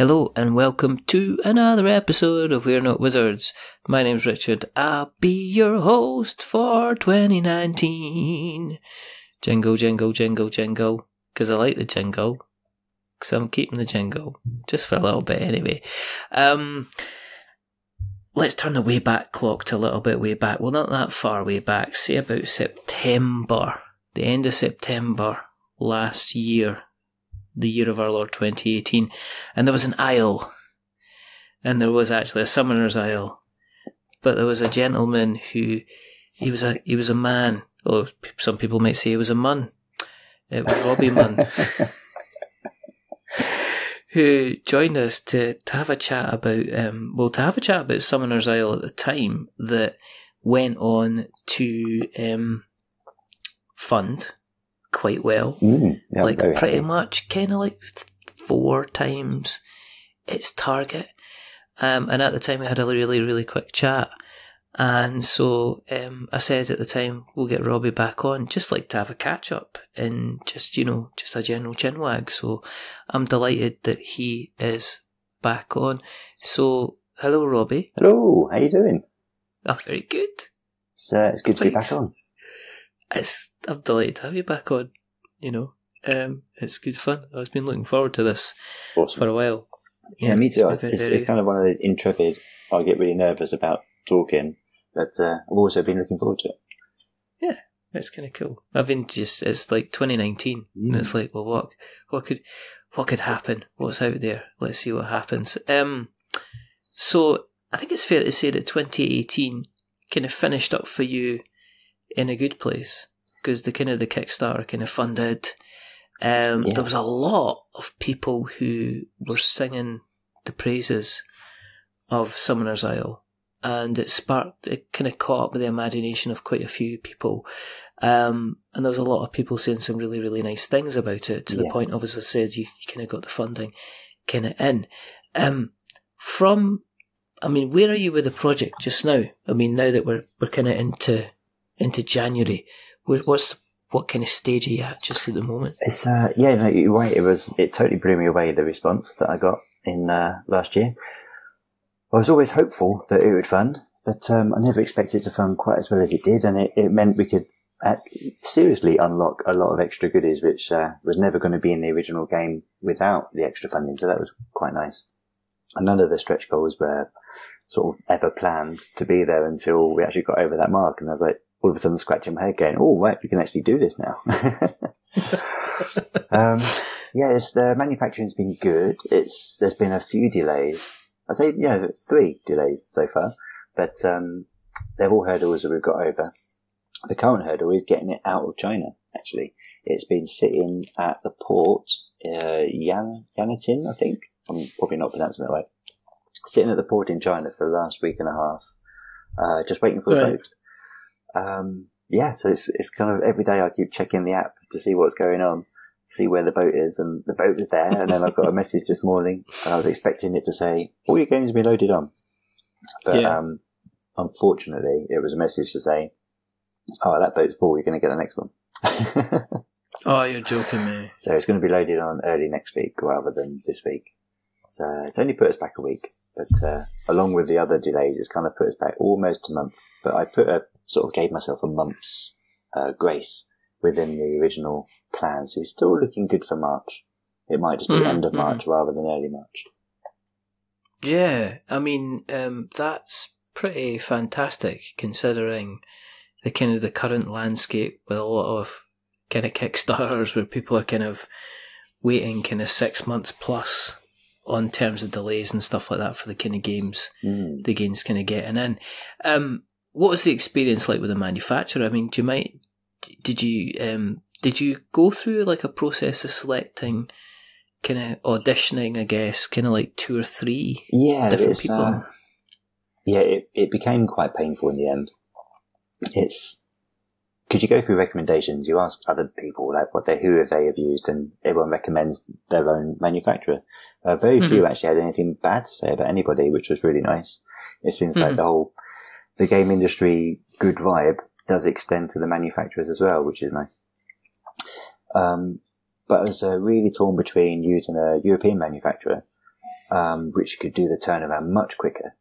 Hello and welcome to another episode of We're Not Wizards. My name's Richard. I'll be your host for 2019. Jingle, jingle, jingle, jingle. Because I like the jingle. Because I'm keeping the jingle. Just for a little bit anyway. Let's turn the way back clock to a little bit way back. Well, not that far way back. Say about September. The end of September last year. The year of our Lord 2018, and there was an isle, and there was actually a summoner's isle, but there was a gentleman who he was a man, or some people might say he was a mun. It was Robbie Munn who joined us to have a chat about Summoner's Isle at the time that went on to fund quite well, pretty much kind of like 4 times its target, and at the time we had a really, really quick chat, and so I said at the time, we'll get Robbie back on, just like to have a catch up and just a general chinwag. So I'm delighted that he is back on. So hello, Robbie. Hello, how you doing? I'm very good. It's good to be back on. I'm delighted to have you back on. It's good fun. I've been looking forward to this for a while. Yeah, me too. It's kind of one of those intrepid, I get really nervous about talking, but I've also been looking forward to it. Yeah, it's kind of cool. It's like 2019, and it's like, well, what could happen? What's out there? Let's see what happens. So I think it's fair to say that 2018 kind of finished up for you in a good place, because the Kickstarter kind of funded. There was a lot of people who were singing the praises of Summoner's Isle, and it kind of caught up with the imagination of quite a few people. And there was a lot of people saying some really, really nice things about it, to the point of, as I said, you kind of got the funding kind of in. Where are you with the project just now? Now that we're kind of into January, what kind of stage are you at just at the moment? It's you're right. It totally blew me away, the response that I got in last year. I was always hopeful that it would fund, but I never expected it to fund quite as well as it did, and it meant we could seriously unlock a lot of extra goodies, which was never going to be in the original game without the extra funding. So that was quite nice. And none of the stretch goals were sort of ever planned to be there until we actually got over that mark, and I was like, all of a sudden scratching my head going, oh, right, we can actually do this now. The manufacturing's been good. There's been a few delays. I'd say, 3 delays so far, but they're all hurdles that we've got over. The current hurdle is getting it out of China, actually. It's been sitting at the port, Yanatin, I think. I'm probably not pronouncing it right. Sitting at the port in China for the last week and a half, just waiting for the boat. So it's kind of every day I keep checking the app to see what's going on, see where the boat is, and the boat is there. And then I've got a message this morning, and I was expecting it to say, all your games have been loaded on. But unfortunately, it was a message to say, oh, that boat's full, you're going to get the next one. Oh, you're joking me. So it's going to be loaded on early next week rather than this week. So it's only put us back a week. But along with the other delays, it's kind of put us back almost a month. But I gave myself a month's grace within the original plan. So it's still looking good for March. It might just be end of March rather than early March. Yeah, that's pretty fantastic considering the kind of the current landscape with a lot of kind of Kickstarters where people are kind of waiting kind of 6 months plus on terms of delays and stuff like that for the kind of games the game's kind of getting in. What was the experience like with the manufacturer? Did you go through like a process of selecting, kind of auditioning, I guess, kind of like 2 or 3 different people? It became quite painful in the end. Because you go through recommendations, you ask other people like who have they used, and everyone recommends their own manufacturer. Very few actually had anything bad to say about anybody, which was really nice. It seems like the game industry good vibe does extend to the manufacturers as well, which is nice. But I was really torn between using a European manufacturer which could do the turnaround much quicker,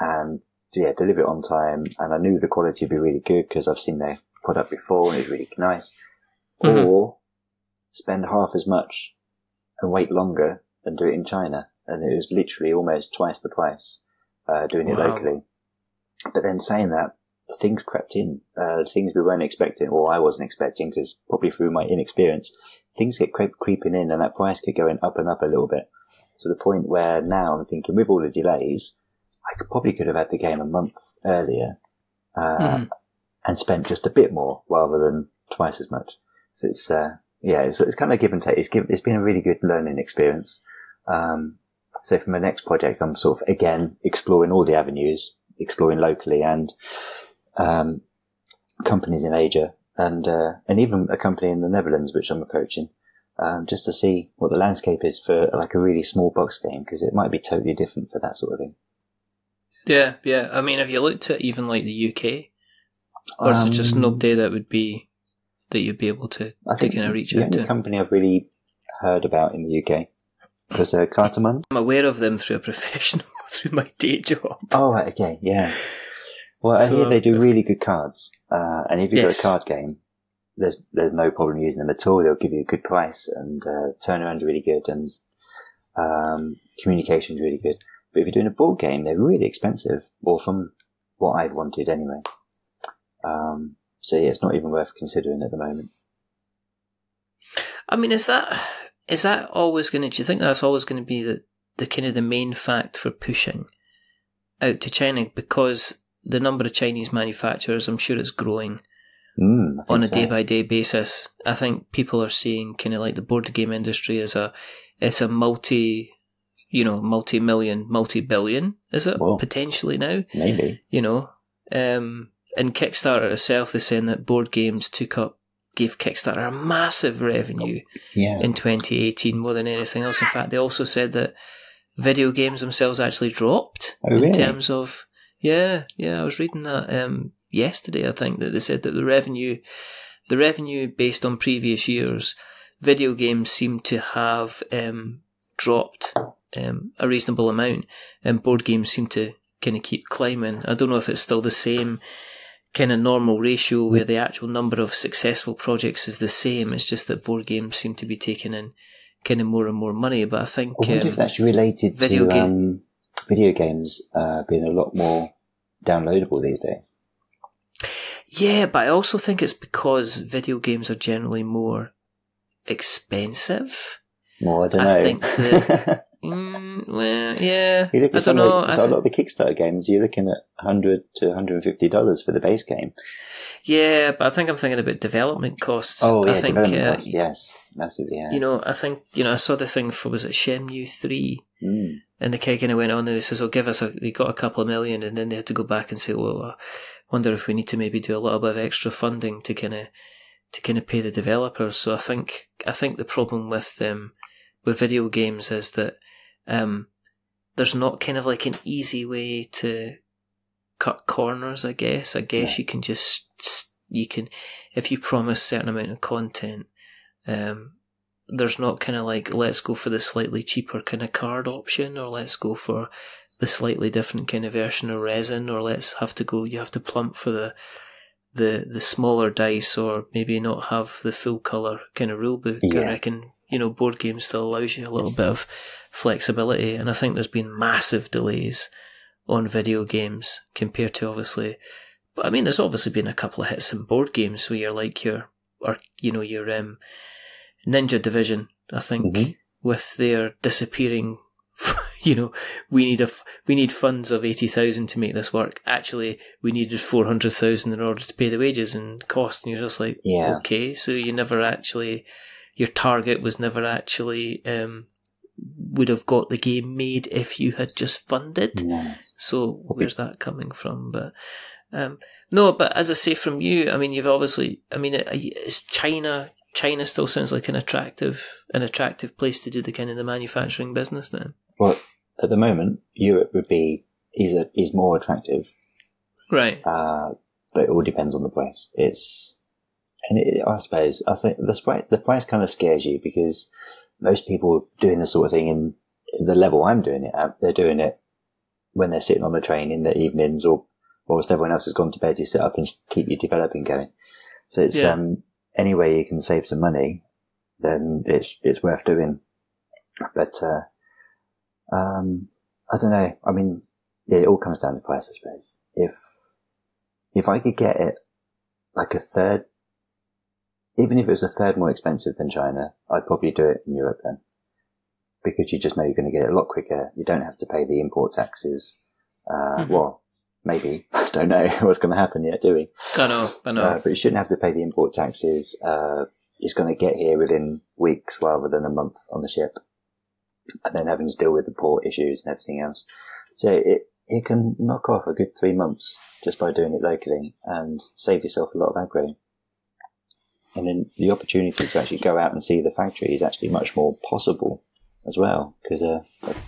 and deliver it on time. And I knew the quality would be really good because I've seen their product before and it was really nice. Mm-hmm. Or spend half as much and wait longer and do it in China. And it was literally almost twice the price, doing it locally. But then saying that, things crept in, things we weren't expecting, or I wasn't expecting, because probably through my inexperience, things get creeping in, and that price kept going up and up a little bit, to the point where now I'm thinking, with all the delays, I could have had the game a month earlier, and spent just a bit more rather than twice as much. So it's kind of give and take. It's been a really good learning experience. So for my next project, I'm sort of again exploring all the avenues, exploring locally and companies in Asia, and even a company in the Netherlands which I'm approaching, just to see what the landscape is for like a really small box game, because it might be totally different for that sort of thing. Yeah. I mean, have you looked at even like the UK, or is it just nobody that you'd be able to kind of reach out to? The only company I've really heard about in the UK was CONTINUAL. I'm aware of them through a professional, through my day job. Oh, right, okay, yeah. Well, I hear they do really good cards, and if you've got a card game, there's no problem using them at all. They'll give you a good price, and turnaround's really good, and communication's really good. But if you're doing a board game, they're really expensive, or from what I've wanted anyway. So yeah, it's not even worth considering at the moment. I mean, is that always going to? Do you think that's always going to be the kind of the main fact for pushing out to China? Because the number of Chinese manufacturers, I'm sure it's growing on a day-by-day basis. I think people are seeing kind of like the board game industry as a multi-million, multi-billion, is it? Whoa. Potentially now? Maybe. In Kickstarter itself, they're saying that board games gave Kickstarter a massive revenue in 2018, more than anything else. In fact, they also said that video games themselves actually dropped in terms of... Yeah, I was reading that yesterday, I think, that they said that the revenue based on previous years, video games seem to have dropped a reasonable amount, and board games seem to kind of keep climbing. I don't know if it's still the same kind of normal ratio where the actual number of successful projects is the same. It's just that board games seem to be taking in kind of more and more money. But I think I wonder if that's related to video games being a lot more downloadable these days. Yeah, but I also think it's because video games are generally more expensive. Well, I don't know. I think that... yeah. You look at a lot of the Kickstarter games, you're looking at $100 to $150 for the base game. Yeah, but I think I'm thinking about development costs. Oh, yeah, development costs, yes. Massively, yeah. I think, I saw the thing for, was it Shenmue 3? And the guy kind of went on there and says, we got a couple of million, and then they had to go back and say, well, I wonder if we need to maybe do a little bit of extra funding to kind of pay the developers. So I think the problem with video games is that there's not kind of like an easy way to cut corners, I guess. You can if you promise a certain amount of content, there's not kind of like, let's go for the slightly cheaper kind of card option, or let's go for the slightly different kind of version of resin, or you have to plump for the smaller dice, or maybe not have the full colour kind of rule book. I reckon, board games still allows you a little bit of flexibility, and I think there's been massive delays on video games compared to obviously, but I mean, there's obviously been a couple of hits in board games where you're like your Ninja Division, I think, with their disappearing, we need funds of 80,000 to make this work. Actually, we needed 400,000 in order to pay the wages and cost, and you're just like, okay, so you never actually, your target was never actually would have got the game made if you had just funded. No. So where's that coming from? But no, but as I say from you, I mean, you've obviously, I mean, it's China. China still sounds like an attractive place to do the kind of the manufacturing business then. Well, at the moment, Europe is more attractive, right? But it all depends on the price. I suppose the price kind of scares you, because most people doing this sort of thing in the level I'm doing it at, they're doing it when they're sitting on the train in the evenings, or whilst everyone else has gone to bed, you sit up and keep your developing going. So it's any way you can save some money, then it's worth doing. But I don't know. I mean, it all comes down to price, I suppose. If I could get it like a third, even if it was a third more expensive than China, I'd probably do it in Europe then. Because you just know you're going to get it a lot quicker. You don't have to pay the import taxes. Well, maybe. I don't know what's going to happen yet, do we? I know. But you shouldn't have to pay the import taxes. It's going to get here within weeks rather than a month on the ship. And then having to deal with the port issues and everything else. So it can knock off a good 3 months just by doing it locally and save yourself a lot of aggro. And then the opportunity to actually go out and see the factory is actually much more possible as well, because a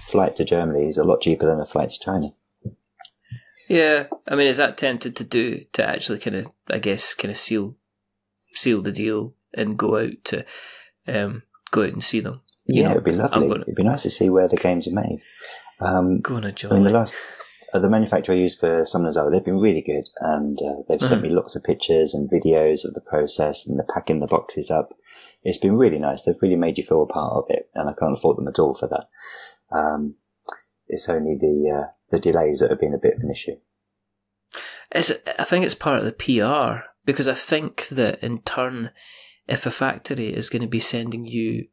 flight to Germany is a lot cheaper than a flight to China. Yeah, I mean, is that tempted to actually kind of, I guess, kind of seal the deal and go out and see them? Yeah, it'd be lovely. It'd be nice to see where the games are made. Go on a jolly. I mean, the manufacturer I used for Summoners Hour, they've been really good, and they've sent me lots of pictures and videos of the process and the packing the boxes up. It's been really nice. They've really made you feel a part of it, and I can't fault them at all for that. It's only the delays that have been a bit of an issue. I think it's part of the PR, because I think that in turn, if a factory is going to be sending you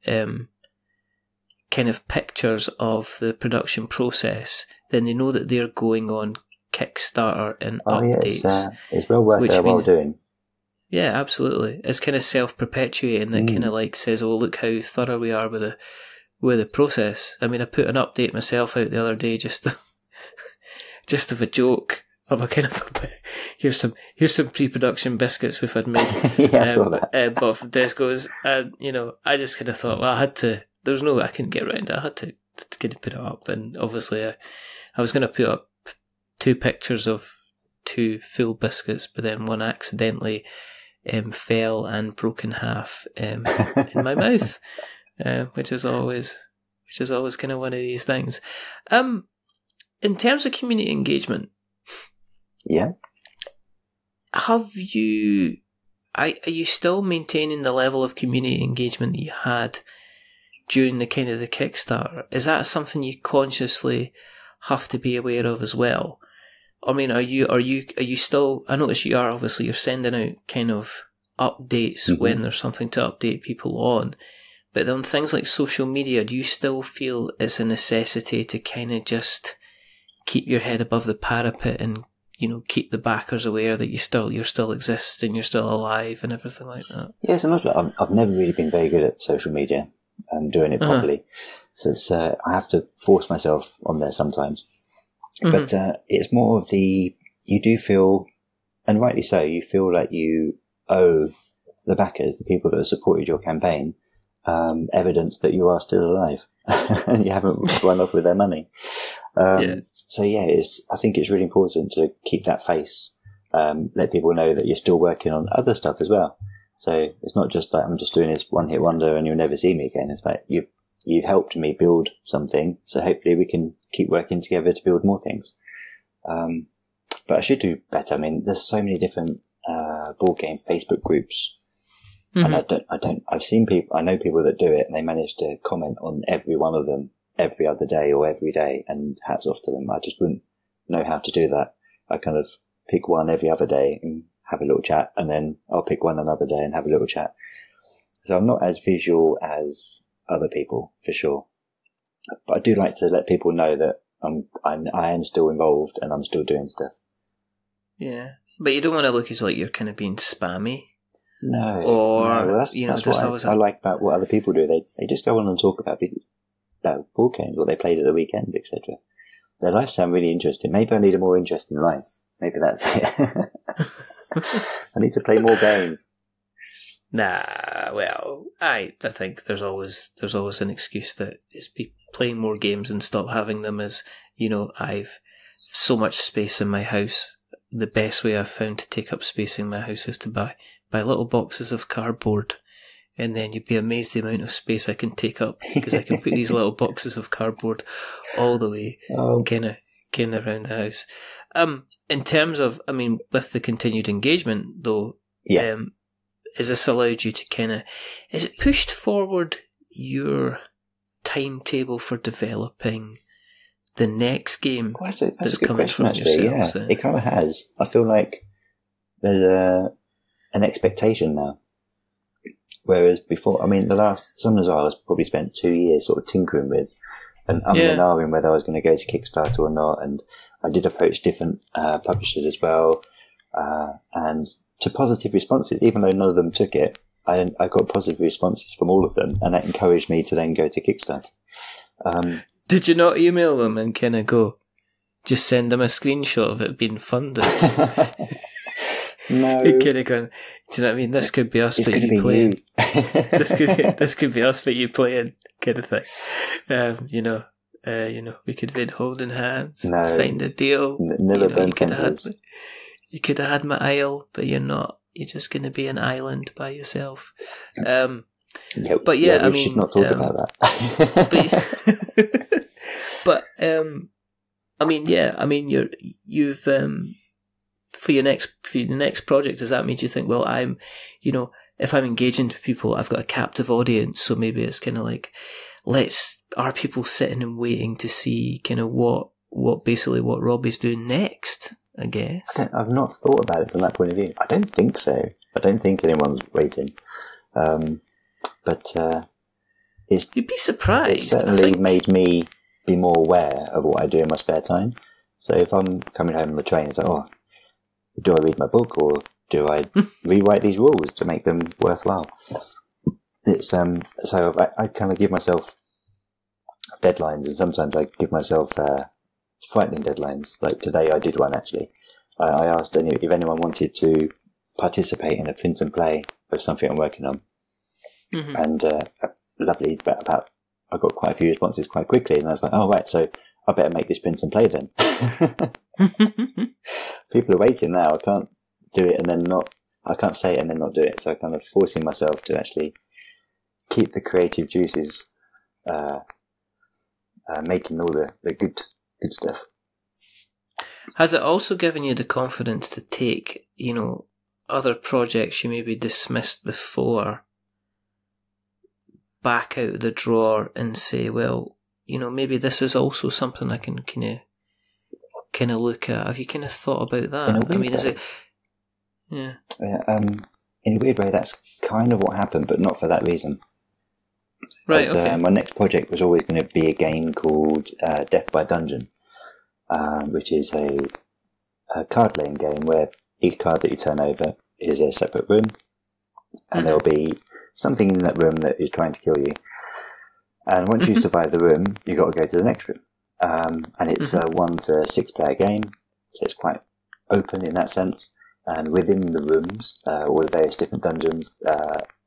kind of pictures of the production process, then they know that they're going on Kickstarter and updates. Yeah, it's well worth their while doing. Yeah, absolutely. It's kind of self-perpetuating that kind of like says, "Oh, look how thorough we are with the process." I mean, I put an update myself out the other day just of a joke of a kind of here's some pre-production biscuits we've had made. Yeah, I saw that. But from Tesco's, and I just kind of thought, well, I couldn't get around it. I had to kind of put it up, and obviously I was going to put up 2 pictures of 2 full biscuits, but then one accidentally fell and broke in half in my mouth, which is always kind of one of these things. In terms of community engagement, yeah, are you still maintaining the level of community engagement that you had during the kind of the Kickstarter? Is that something you consciously have to be aware of as well? I mean, are you still? I notice you are. Obviously, you're sending out kind of updates when there's something to update people on. But on things like social media, do you still feel it's a necessity to kind of just keep your head above the parapet and keep the backers aware that you still exist and you're still alive and everything like that? Yes, and also I've never really been very good at social media and doing it properly, so it's I have to force myself on there sometimes. But it's more of you do feel, and rightly so, you feel like you owe the backers, the people that have supported your campaign, evidence that you are still alive and you haven't run off with their money. So yeah, I think it's really important to keep that face, let people know that you're still working on other stuff as well. So it's not just like I'm just doing this one-hit wonder and you'll never see me again. It's like you've helped me build something, so hopefully we can keep working together to build more things. But I should do better. I mean, there's so many different board game Facebook groups, and I've seen people, I know people that do it, and they manage to comment on every one of them every other day or every day, and hats off to them. I just wouldn't know how to do that. I kind of pick one every other day and have a little chat, and then I'll pick one another day and have a little chat. So I'm not as visual as other people, for sure. But I do like to let people know that I am still involved and I'm still doing stuff. Yeah. But you don't want to look as like you're kind of being spammy. No. Or, that's what I like about what other people do. They just go on and talk about board games, what they played at the weekend, etc. Their lives sound really interesting. Maybe I need a more interesting life. Maybe that's it. I need to play more games. Nah, well, I think there's always an excuse that is playing more games and stop having them as, I've so much space in my house. The best way I've found to take up space in my house is to buy little boxes of cardboard and then you'd be amazed the amount of space I can take up, because I can put these little boxes of cardboard all the way, kind of around the house. In terms of, I mean, with the continued engagement though, is this allowed you to is it pushed forward your timetable for developing the next game that's a good coming question, from actually. yourselves? Yeah, it kind of has. I feel like there's an expectation now. Whereas before, I mean, the last Summers I was probably spent 2 years sort of tinkering with and knowing whether I was going to go to Kickstarter or not. And I did approach different publishers as well, and to positive responses, even though none of them took it. I got positive responses from all of them, and that encouraged me to then go to Kickstarter. Did you not email them and kind of go, just send them a screenshot of it being funded? No. You could have gone, do you know what I mean? This could be us, but you playing. This could be us, but you playing, kind of thing. We could have been holding hands, signed a deal. Never been you could have had my isle, but you're not. You're just going to be an island by yourself. But yeah, I mean, should not talk about that. I mean, you've for your next project, does that mean you think, well, if I'm engaging with people, I've got a captive audience, so maybe it's kind of like, are people sitting and waiting to see kind of what Robbie's doing next? I guess. I've not thought about it from that point of view. I don't think so. I don't think anyone's waiting. But you'd be surprised. It certainly made me be more aware of what I do in my spare time. So if I'm coming home on the train, it's like, do I read my book or do I rewrite these rules to make them worthwhile? It's so I kind of give myself deadlines, and sometimes I give myself frightening deadlines. Like today, I did one actually. I asked if anyone wanted to participate in a print and play of something I'm working on, and lovely. About I got quite a few responses quite quickly, and I was like, "Oh right, so I better make this print and play then." People are waiting now. I can't do it and then not. I can't say it and then not do it. So I'm kind of forcing myself to actually keep the creative juices, making all the good stuff. Has it also given you the confidence to take, other projects you maybe dismissed before back out of the drawer and say, well, maybe this is also something I can kind of look at? Have you kind of thought about that? I mean, is it? Yeah. In a weird way, that's kind of what happened, but not for that reason. Right. Okay. My next project was always going to be a game called Death by Dungeon, which is a card-laying game where each card that you turn over is a separate room, and there'll be something in that room that is trying to kill you. And once you survive the room, you've got to go to the next room. And it's a 1 to 6 player game, so it's quite open in that sense. And within the rooms, all the various different dungeons,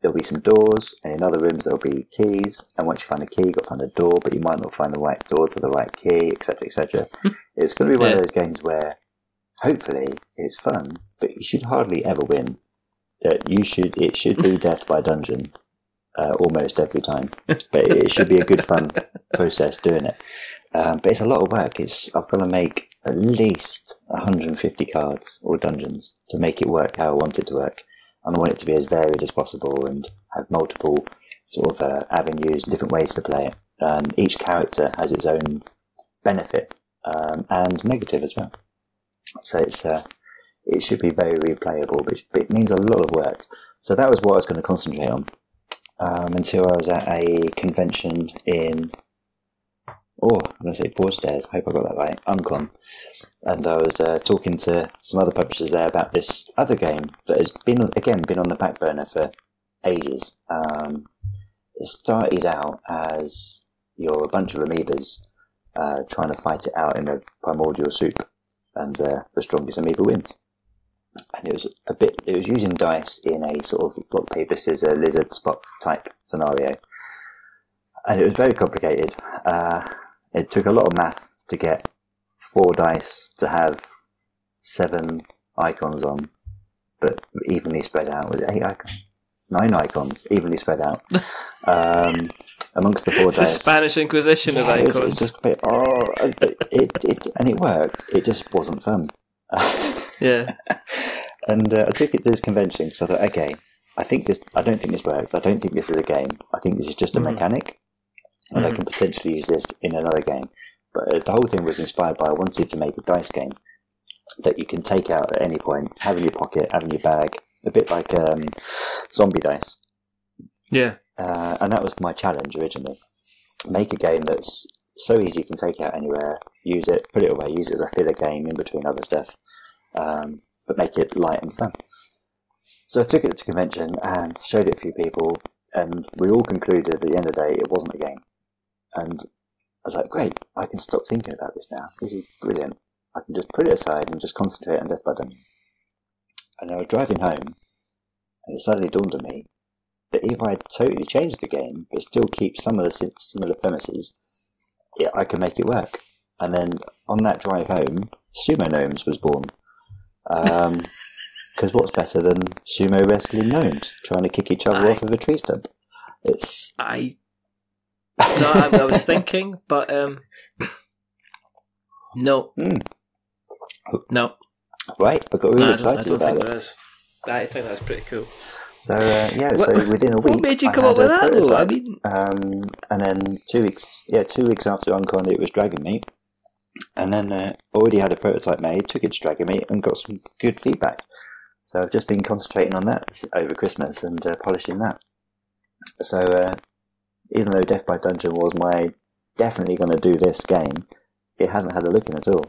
there'll be some doors, and in other rooms there'll be keys. And once you find a key, you've got to find a door, but you might not find the right door to the right key, etc., etc. It's going to be one of those games where, hopefully, it's fun, but you should hardly ever win. It should be death by dungeon, almost every time. But it should be a good fun process doing it. But it's a lot of work. I've got to make at least 150 cards or dungeons to make it work how I want it to work. And I want it to be as varied as possible and have multiple sort of avenues and different ways to play it. And each character has its own benefit and negative as well. So it should be very replayable, but it means a lot of work. So that was what I was going to concentrate on until I was at a convention in... I'm going to say Broadstairs, I hope I got that right, Uncon. And I was talking to some other publishers there about this other game that has been on the back burner for ages. It started out as you're a bunch of amoebas trying to fight it out in a primordial soup, and the strongest amoeba wins. And it was using dice in a sort of rock, paper, scissors, lizard spot type scenario. And it was very complicated. It took a lot of math to get 4 dice to have 7 icons on, but evenly spread out. Was it 8 icons? 9 icons, evenly spread out. Amongst the 4 it's dice. the Spanish Inquisition of icons. It's just a bit, and it worked. It just wasn't fun. Yeah. And I took it to this convention because I thought, okay, I don't think this works. I don't think this is a game. I think this is just a mechanic, and I can potentially use this in another game. But the whole thing was inspired by I wanted to make a dice game that you can take out at any point, have in your pocket, have in your bag, a bit like zombie dice. Yeah. And that was my challenge originally. Make a game that's so easy you can take it out anywhere, use it, put it away, use it as a filler game in between other stuff, but make it light and fun. So I took it to convention and showed it to a few people, and we all concluded at the end of the day it wasn't a game. And I was like, great, I can stop thinking about this now. This is brilliant. I can just put it aside and just concentrate on Death by Dungeon. And I was driving home, and it suddenly dawned on me that if I totally change the game, but still keep some of the similar premises, I can make it work. And then on that drive home, Sumo Gnomes was born. Because what's better than sumo wrestling gnomes trying to kick each other off of a tree stump? I was thinking, but no. No. Right, I got really excited about it. I think that's pretty cool. So so within a week, what made you come up with that though? I mean, and then 2 weeks after Uncon, it was Dragon Meat, and then already had a prototype made, took it to Dragon Meat, and got some good feedback. So I've just been concentrating on that over Christmas and polishing that. So even though Death by Dungeon was my definitely going to do this game, it hasn't had a look in at all.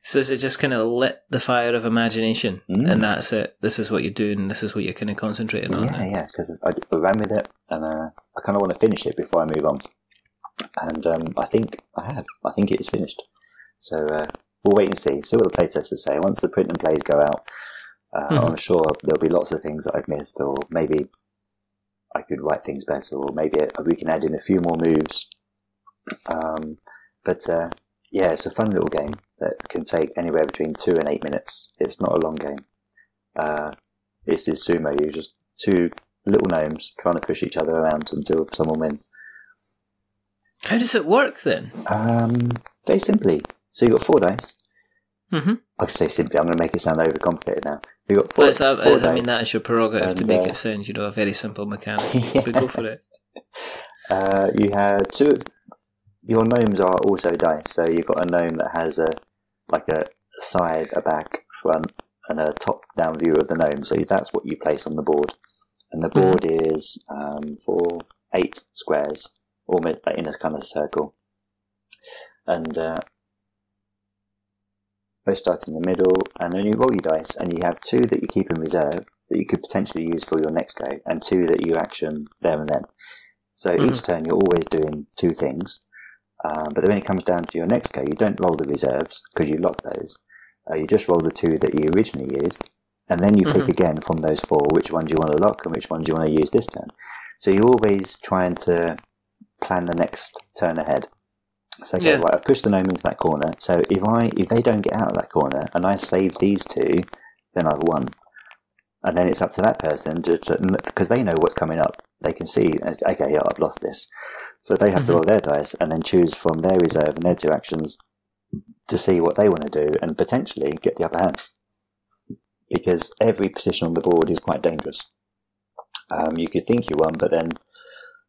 So is it just kind of lit the fire of imagination, and that's it? This is what you're doing, this is what you're kind of concentrating on? Yeah, because I ran with it, and I kind of want to finish it before I move on. And I think I have. I think it is finished. So we'll wait and see what the playtesters say. Once the print and plays go out, I'm sure there'll be lots of things that I've missed, or maybe I could write things better, or maybe we can add in a few more moves. Yeah, it's a fun little game that can take anywhere between 2 and 8 minutes. It's not a long game. This is sumo. You're just 2 little gnomes trying to push each other around until someone wins. How does it work then? Very simply. So you've got 4 dice. Mm-hmm. I say simply, I'm going to make it sound overcomplicated now. You've got 4 dice. I mean, that is your prerogative to make it sound, a very simple mechanic. Yeah. But go for it. You have 2... Your gnomes are also dice, so you've got a gnome that has a side, a back, front, and a top-down view of the gnome. So that's what you place on the board, and the board is 8 squares, almost in a kind of circle. And both start in the middle, and then you roll your dice, and you have 2 that you keep in reserve that you could potentially use for your next go, and 2 that you action there and then. So each turn you're always doing 2 things. But then when it comes down to your next go, you don't roll the reserves because you lock those. You just roll the 2 that you originally used, and then you pick again from those 4 which ones you want to lock and which ones you want to use this turn. So you're always trying to plan the next turn ahead. So right, I've pushed the gnome into that corner. So if they don't get out of that corner and I save these 2, then I've won. And then it's up to that person because they know what's coming up. They can see, okay, yeah, I've lost this. So they have to roll their dice and then choose from their reserve and their 2 actions to see what they want to do and potentially get the upper hand. Because every position on the board is quite dangerous. You could think you won, but then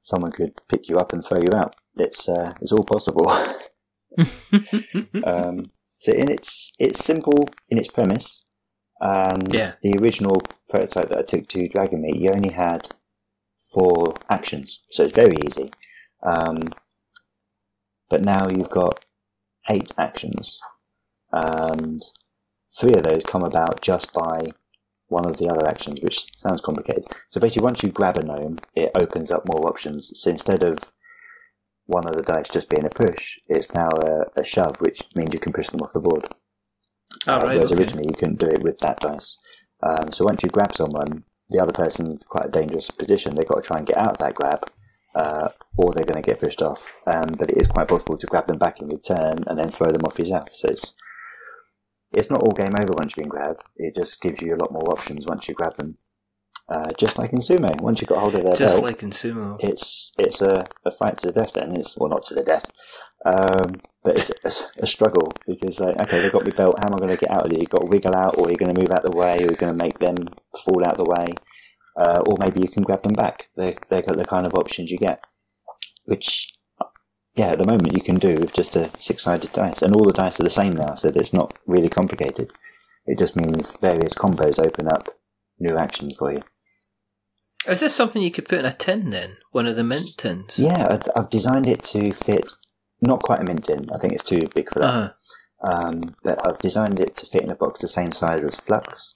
someone could pick you up and throw you out. It's all possible. So it's simple in its premise. The original prototype that I took to Dragon Meat, you only had 4 actions, so it's very easy. But now you've got 8 actions, and 3 of those come about just by one of the other actions, which sounds complicated. So basically, once you grab a gnome, it opens up more options. So instead of one of the dice just being a push, it's now a shove, which means you can push them off the board. Whereas originally you couldn't do it with that dice. So once you grab someone, the other person's quite a dangerous position. They've got to try and get out of that grab, or they're going to get pushed off. But it is quite possible to grab them back in return and then throw them off yourself. So it's not all game over once you've been grabbed. It just gives you a lot more options once you grab them. Just like in Sumo, once you've got hold of their just belt, like in Sumo, it's a fight to the death. Then not to the death, but it's a struggle because okay, they've got the belt. How am I going to get out of it? You've got to wiggle out, or you're going to move out the way, or you're going to make them fall out the way, or maybe you can grab them back. They're the kind of options you get, which at the moment you can do with just a 6-sided dice, and all the dice are the same now, so it's not really complicated. It just means various combos open up new actions for you. Is this something you could put in a tin then? One of the mint tins? Yeah, I've designed it to fit, not quite a mint tin, I think it's too big for that. But I've designed it to fit in a box the same size as Flux.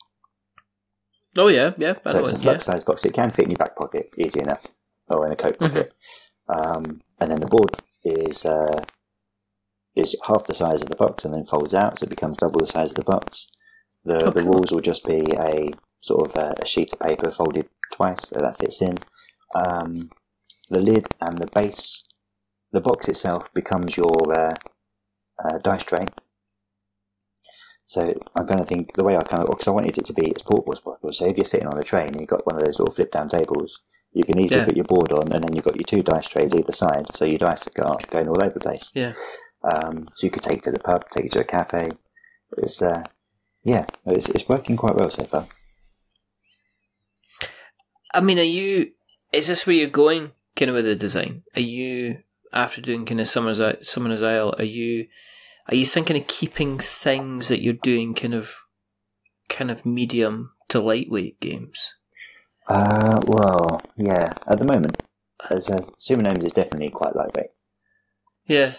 Oh yeah. So it's a Flux size box. It can fit in your back pocket, easy enough, or in a coat pocket. And then the board is half the size of the box and then folds out, so it becomes double the size of the box. The walls will just be a sort of a sheet of paper folded twice, so that fits in. The lid and the base, the box itself becomes your dice tray. So I'm going to think the way because I wanted it to be as portable as possible. So if you're sitting on a train and you've got one of those little flip down tables, you can easily put your board on, and then you've got your 2 dice trays either side, so your dice are going all over the place. Yeah. So you could take it to the pub, take it to a cafe. It's it's working quite well so far. I mean, is this where you're going kind of with the design? Are you, after doing kind of Summoner's Isle, are you thinking of keeping things that you're doing kind of medium to lightweight games? Well, yeah, at the moment, as Sumo Gnomes is definitely quite lightweight. Yeah.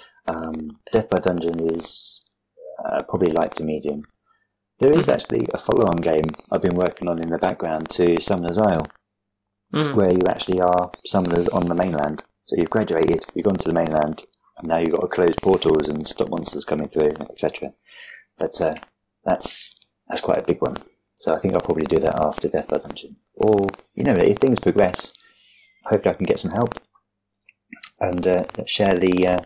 Death by Dungeon is probably light to medium. There is actually a follow-on game I've been working on in the background to Summoner's Isle, where you actually are summoners on the mainland. So you've graduated, you've gone to the mainland, and now you've got to close portals and stop monsters coming through, etc. But that's quite a big one. So I think I'll probably do that after Death by Dungeon. Or, if things progress, hopefully I can get some help and share the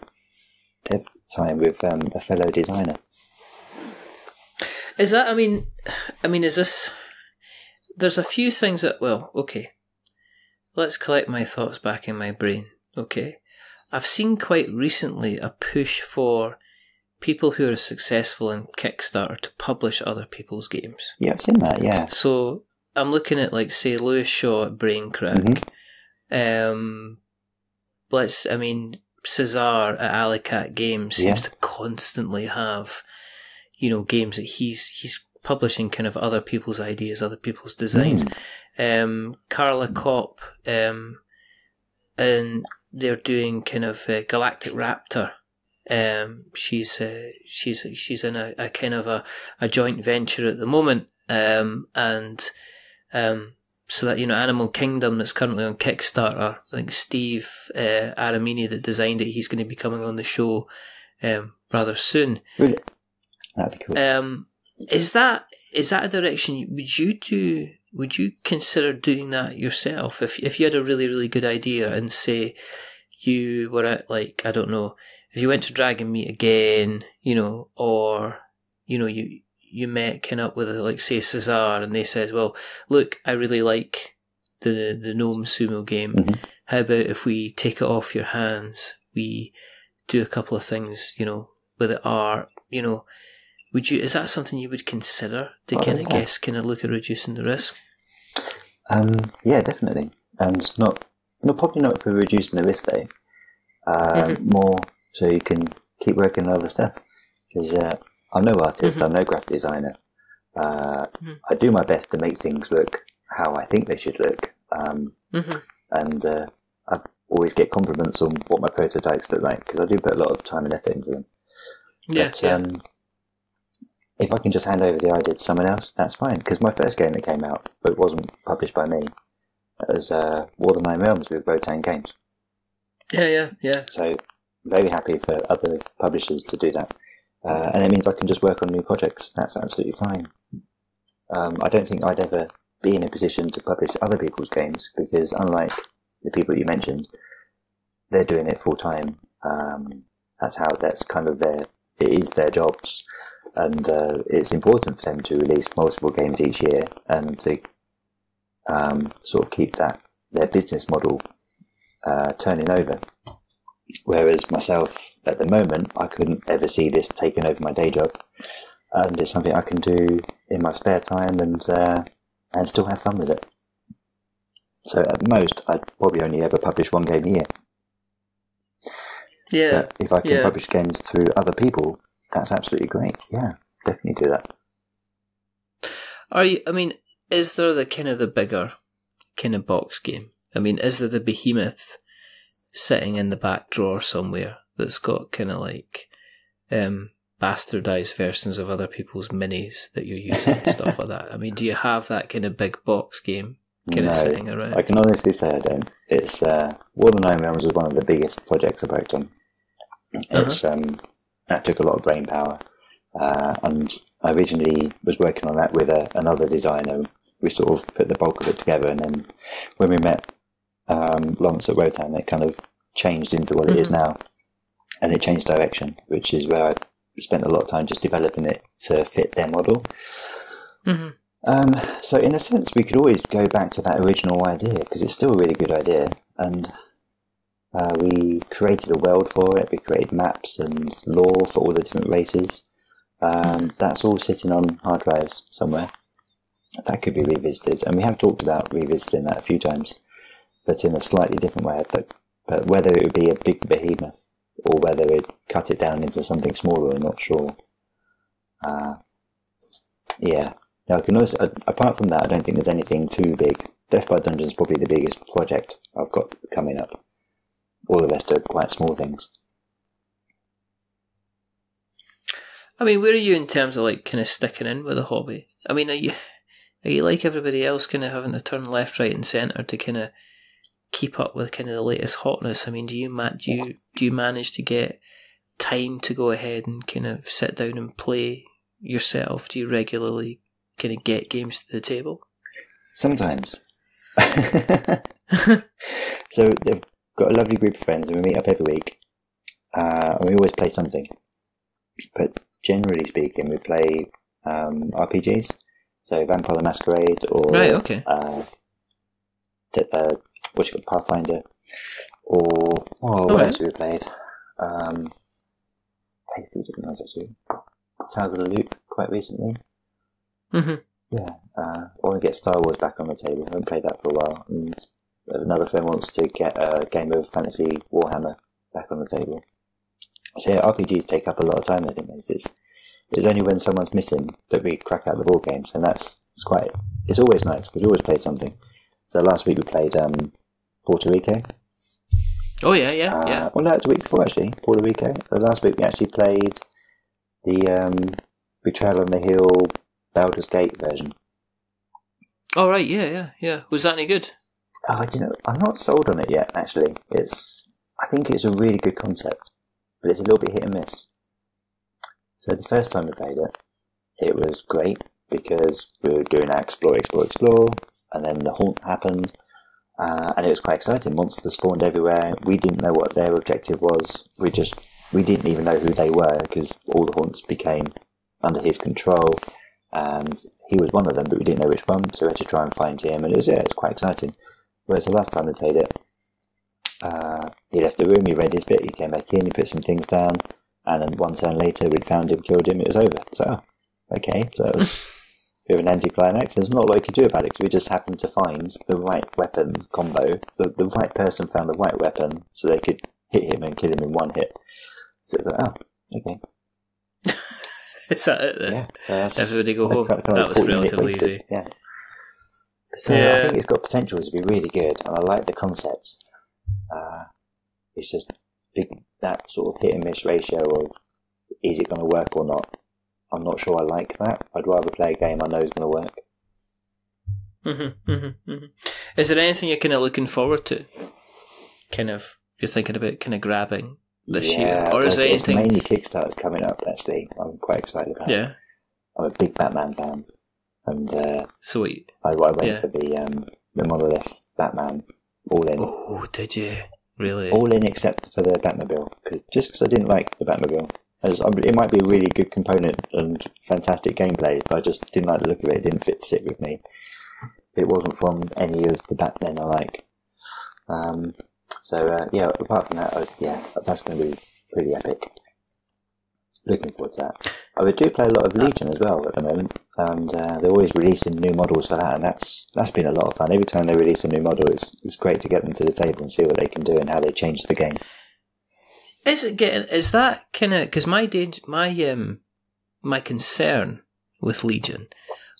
dev time with a fellow designer. Is that, I mean, is this... There's a few things that... Well, okay. Let's collect my thoughts back in my brain. Okay. I've seen quite recently a push for people who are successful in Kickstarter to publish other people's games. Yeah, I've seen that, yeah. So I'm looking at, like, say, Lewis Shaw at Braincrack. Cesar at Alicat Games seems to constantly have, games that he's publishing kind of other people's ideas, other people's designs. Carla Kopp, and they're doing kind of Galactic Raptor. She's in a kind of a joint venture at the moment, so that Animal Kingdom that's currently on Kickstarter. I think Steve Aramini that designed it, he's going to be coming on the show rather soon. Really? That'd be cool. Is that a direction would you consider doing that yourself if you had a really, really good idea, and say you were at, like, I don't know, if you went to Dragon Meet again, or you met kind of up with, like, say, Cesar, and they said, well, look, I really like the Gnome Sumo game. How about if we take it off your hands, we do a couple of things, with the art, is that something you would consider to kind of look at reducing the risk? Yeah, definitely. And probably not for reducing the risk though. More so you can keep working on other stuff. Because I'm no artist, I'm no graphic designer. I do my best to make things look how I think they should look. And I always get compliments on what my prototypes look like, because I do put a lot of time and effort into them. If I can just hand over the idea to someone else, that's fine. Because my first game that came out, but it wasn't published by me, it was War of the Nine Realms with Rotan Games. Yeah. So very happy for other publishers to do that. And it means I can just work on new projects. That's absolutely fine. I don't think I'd ever be in a position to publish other people's games, because unlike the people you mentioned, they're doing it full time. That's kind of it is their jobs. and it's important for them to release multiple games each year and to sort of keep their business model turning over. Whereas myself, at the moment, I couldn't ever see this taking over my day job, and it's something I can do in my spare time and still have fun with it. So at most, I'd probably only ever publish one game a year. Yeah. But if I can publish games through other people, that's absolutely great. Yeah, definitely do that. Is there the bigger kind of box game? I mean, is there the behemoth sitting in the back drawer somewhere that's got kind of like bastardized versions of other people's minis that you're using and stuff like that? I mean, do you have that kind of big box game kind of sitting around? I can honestly say I don't. It's War of the Nine Realms was one of the biggest projects I worked on. It's that took a lot of brain power, and I originally was working on that with another designer. We sort of put the bulk of it together, and then when we met Lawrence at Rotan, it kind of changed into what it is now, and it changed direction, which is where I spent a lot of time just developing it to fit their model. So in a sense, we could always go back to that original idea, because it's still a really good idea, and we created a world for it. We created maps and lore for all the different races. That's all sitting on hard drives somewhere. That could be revisited, and we have talked about revisiting that a few times, but in a slightly different way. But whether it would be a big behemoth or whether it cut it down into something smaller, I'm not sure. No, I can also, apart from that, I don't think there's anything too big. Death by Dungeon is probably the biggest project I've got coming up. All the rest are quite small things. I mean, where are you in terms of like kind of sticking in with a hobby? I mean, are you like everybody else, kind of having to turn left, right, and centre to kind of keep up with kind of the latest hotness? I mean, do you manage to get time to go ahead and kind of sit down and play yourself? Do you regularly kind of get games to the table? Sometimes. So they've got a lovely group of friends, and we meet up every week, and we always play something. But generally speaking, we play RPGs. So Vampire the Masquerade, or Pathfinder, or what else have we played? A few different ones actually. Tales of the Loop quite recently. Yeah, I want to get Star Wars back on the table. I haven't played that for a while, and another friend wants to get a game of Fantasy Warhammer back on the table. So yeah, RPGs take up a lot of time. I think it's only when someone's missing that we crack out the board games, and it's always nice because we always play something. So last week we played Puerto Rico. Oh yeah. Well, no, it's the week before actually, Puerto Rico. Last week we actually played the Betrayal on the Hill Baldur's Gate version. Oh right, yeah. Was that any good? I'm not sold on it yet. Actually, I think it's a really good concept, but it's a little bit hit and miss. So the first time we played it, it was great because we were doing our explore, and then the haunt happened, and it was quite exciting. Monsters spawned everywhere. We didn't know what their objective was. We didn't even know who they were because all the haunts became under his control, and he was one of them, but we didn't know which one, so we had to try and find him, and it was quite exciting. Whereas the last time we played it, he left the room, he read his bit, he came back in, he put some things down, and then one turn later we'd found him, killed him, it was over. So, okay, so that was a bit of an anticlimax. There's not a lot you could do about it, because we just happened to find the right weapon combo. The right person found the right weapon, so they could hit him and kill him in one hit. So it's like, okay. Is that it then? Yeah. So everybody go home. That was relatively easy. Yeah. So I think it's got potential to be really good, and I like the concept. It's just that sort of hit and miss ratio of is it going to work or not. I'm not sure I like that. I'd rather play a game I know is going to work. Is there anything you're kind of looking forward to? Kind of, you're thinking about kind of grabbing this year, or is there anything? It's mainly Kickstarter's coming up. Actually, I'm quite excited about. Yeah, I'm a big Batman fan, and sweet. I went for the monolith Batman all in. Oh, did you really? All in except for the Batmobile, because I didn't like the Batmobile. It might be a really good component and fantastic gameplay, but I just didn't like the look of it. It didn't sit with me. It wasn't from any of the back then I like. Apart from that, that's going to be pretty epic. Looking forward to that. I do play a lot of Legion as well at the moment, and they're always releasing new models for that, and that's been a lot of fun. Every time they release a new model, it's great to get them to the table and see what they can do and how they change the game. Is that kind of, because my concern with Legion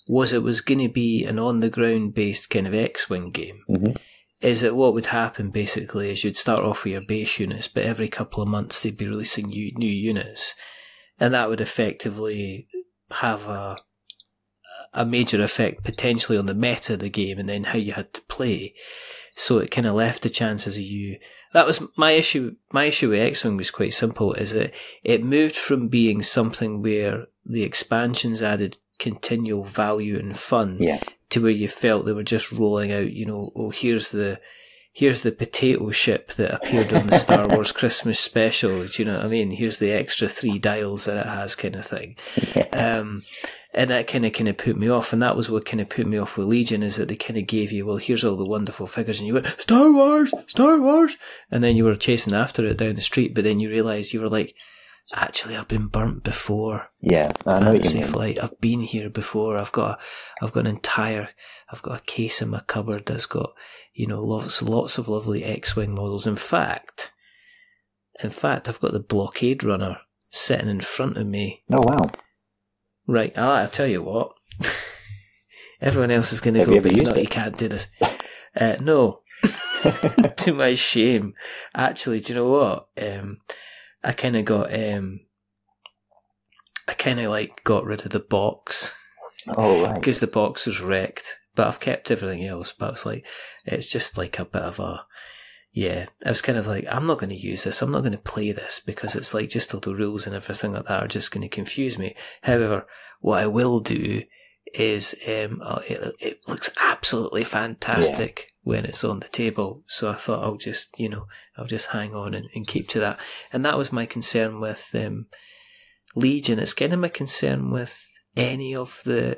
was it was going to be an on the ground based kind of X-wing game. Mm-hmm. Is that what would happen basically? Is you'd start off with your base units, but every couple of months they'd be releasing new units. And that would effectively have a major effect potentially on the meta of the game and then how you had to play. So it kind of left the chances of you... That was my issue. My issue with X-Wing was quite simple, is that it moved from being something where the expansions added continual value and fun to where you felt they were just rolling out, here's the potato ship that appeared on the Star Wars Christmas special. Do you know what I mean? Here's the extra 3 dials that it has, kind of thing. And that kind of put me off. And that was what kind of put me off with Legion, is that they kind of gave you, well, here's all the wonderful figures, and you went, Star Wars, Star Wars, and then you were chasing after it down the street. But then you realised you were like, actually, I've been burnt before. Yeah, I know what you mean. Flight. I've been here before. I've got a case in my cupboard that's got, lots of lovely X-wing models. In fact, I've got the blockade runner sitting in front of me. Oh wow! Right, I'll tell you what. Everyone else is going to go, but he's not. You can't do this. No, to my shame. Actually, do you know what? I kind of got got rid of the box. Oh, right. Because the box was wrecked. But I've kept everything else. But it's just like a bit of a, I was kind of like, I'm not going to use this. I'm not going to play this because it's like just all the rules and everything like that are just going to confuse me. However, what I will do is, it looks absolutely fantastic when it's on the table. So I thought I'll just hang on and keep to that. And that was my concern with Legion. It's kind of my concern with any of the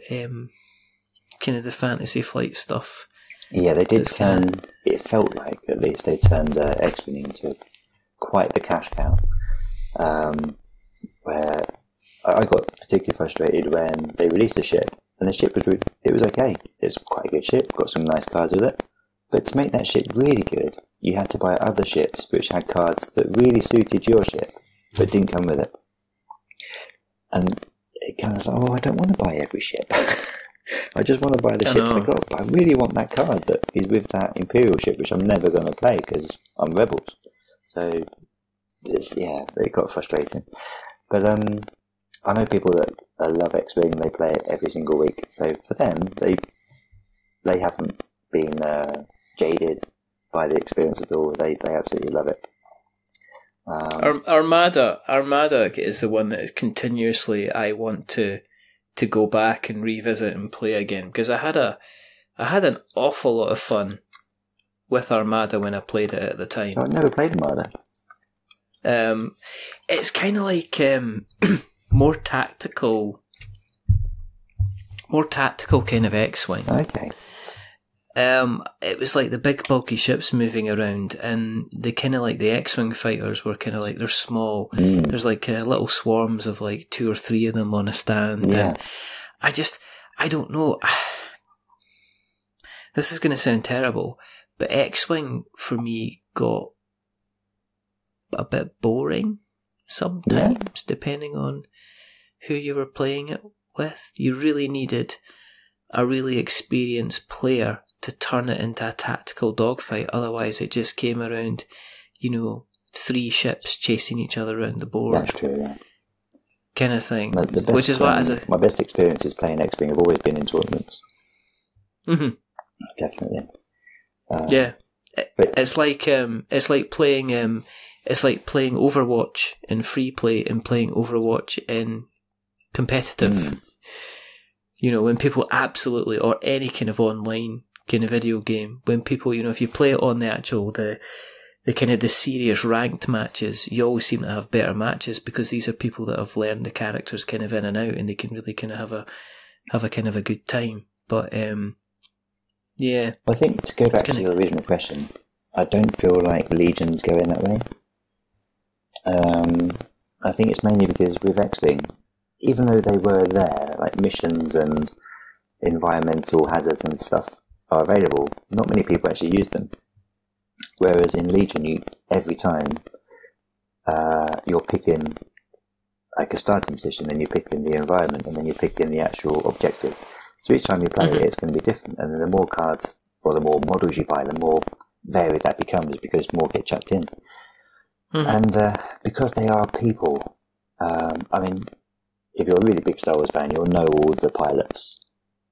kind of the Fantasy Flight stuff. Yeah, they did turn, it felt like at least, they turned X-Wing into quite the cash cow. Where I got particularly frustrated when they released a ship, and the ship was okay. It's quite a good ship, got some nice cards with it. But to make that ship really good, you had to buy other ships which had cards that really suited your ship, but didn't come with it. And it kind of was like, I don't want to buy every ship. I just want to buy the ships I got, but I really want that card that is with that Imperial ship, which I'm never going to play because I'm Rebels. So, it got frustrating. But I know people that love X-Wing, they play it every single week. So for them, they haven't been jaded by the experience at all. They absolutely love it. Armada is the one that continuously I want to go back and revisit and play again, because I had an awful lot of fun with Armada when I played it at the time. I've never played Armada. It's kind of like more tactical kind of X-Wing. Okay. It was like the big bulky ships moving around, and they kind of like the X-Wing fighters were kind of like, they're small. There's like little swarms of like 2 or 3 of them on a stand. Yeah. And I don't know. This is going to sound terrible, but X-Wing for me got a bit boring sometimes, depending on who you were playing it with. You really needed a really experienced player to turn it into a tactical dogfight. Otherwise, it just came around, 3 ships chasing each other around the board. That's true, yeah. Kind of thing. Which is my best experiences playing X-Wing have always been in tournaments. Mm-hmm. Definitely. It's like playing Overwatch in free play and playing Overwatch in competitive. When people absolutely, or any kind of online kind of video game, when people, if you play it on the the serious ranked matches, you always seem to have better matches because these are people that have learned the characters kind of in and out, and they can really kind of have a kind of a good time. But yeah, I think to go back to your original question, I don't feel like Legion's going that way. I think it's mainly because with X-Wing, even though they were there, like missions and environmental hazards and stuff are available, not many people actually use them. Whereas in Legion, every time you're picking like a starting position, and you're picking the environment, and then you're picking the actual objective. So each time you play it, it's going to be different. And then the more cards or the more models you buy, the more varied that becomes because more get chucked in. And because they are people, I mean, if you're a really big Star Wars fan, you'll know all the pilots